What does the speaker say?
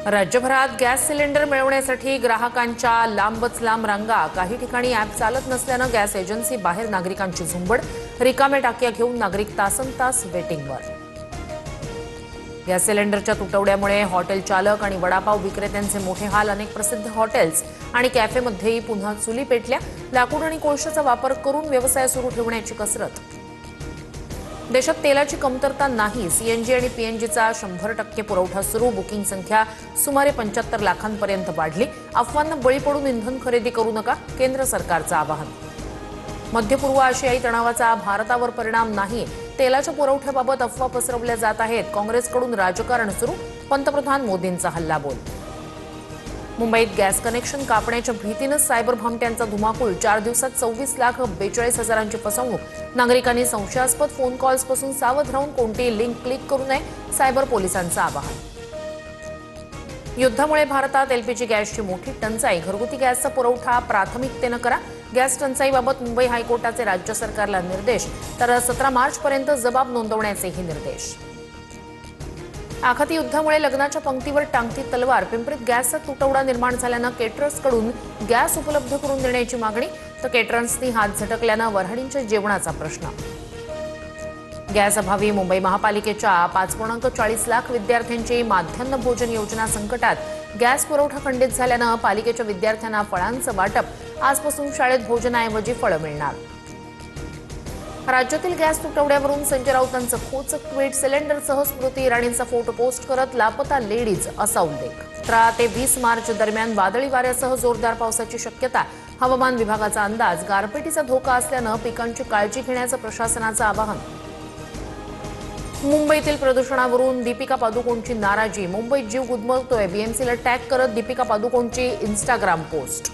राज्यभरात gas cylinder मिळवण्यासाठी ग्राहकांच्या लांबच लांब रांगा। काही ठिकाणी ॲप चालत नसल्यानं गॅस एजन्सी बाहेर नागरिकांची झुंबड। रिकाम्या टाक्या घेऊन नागरिक तासनतास वेटिंगवर। गॅस सिलेंडरच्या तुटवड्यामुळे हॉटेल चालक आणि वडापाव विक्रेत्यांचे मोठे हाल। अनेक प्रसिद्ध हॉटेल्स आणि कॅफेमध्येही पुन्हा चुली पेटल्या। लाकूड आणि कोळशाचा वापर करून व्यवसाय सुरू ठेवण्याची कसरत। देशात तेलाची कमतरता नाही। सीएनजी आणि पीएनजीचा 100% पुरवठा सुरू। बुकिंग संख्या सुमारे 75 लाखांपर्यंत वाढली। अफवांना बळी पडून इंधन खरेदी करू नका, केंद्र सरकारचं आवाहन। मध्य पूर्व आशियाई तणावाचा भारतावर परिणाम नाही। तेलाच्या पुरवठ्याबाबत अफवा पसरवल्या जात आहेत। काँग्रेसकडून राजकारण सुरू। पंतप्रधान मोदींचा हल्लाबोल। मुंबईत गॅस कनेक्शन कापण्याच्या भीतीनं सायबर भामट्यांचा धुमाकूळ। 4 दिवसात 24,42,000ची फसवणूक। नागरिकांनी संशयास्पद फोन कॉल्सपासून सावध राहून कोणतीही लिंक क्लिक करू नये, सायबर पोलिसांचं आवाहन। युद्धामुळे भारतात एलपीजी गॅसची मोठी टंचाई। घरगुती गॅसचा पुरवठा प्राथमिकतेनं करा। गॅस टंचाईबाबत मुंबई हायकोर्टाचे राज्य सरकारला निर्देश, तर 17 मार्चपर्यंत जबाब नोंदवण्याचेही निर्देश। आखाती युद्धामुळे लग्नाच्या पंक्तीवर टांगती तलवार। पिंपरीत गॅसचा तुटवडा निर्माण झाल्यानं केटरर्सकडून गॅस उपलब्ध करून देण्याची मागणी, तर केटरर्सनी हात झटकल्यानं वऱ्हाडींच्या जेवणाचा प्रश्न। गॅस अभावी मुंबई महापालिकेच्या 5.40 लाख विद्यार्थ्यांची माध्यान्ह भोजन योजना संकटात। गॅस पुरवठा खंडित झाल्यानं पालिकेच्या विद्यार्थ्यांना फळांचं वाटप। आजपासून शाळेत भोजनाऐवजी फळं मिळणार। राज्यातील गॅस तुटवड्यावरून संजय राऊतांचं खोचक ट्विट। सिलेंडरसह स्मृती इराणींचा फोटो पोस्ट करत लापता लेडीज असा उल्लेख। 13 ते 20 मार्च दरम्यान वादळी वाऱ्यासह जोरदार पावसाची शक्यता। हवामान विभागाचा अंदाज। गारपिटीचा धोका असल्यानं पिकांची काळजी घेण्याचं प्रशासनाचं आवाहन। मुंबईतील प्रदूषणावरून दीपिका पादुकोणची नाराजी। मुंबईत जीव गुदमरतोय। बीएमसीला टॅग करत दीपिका पादुकोणची इंस्टाग्राम पोस्ट।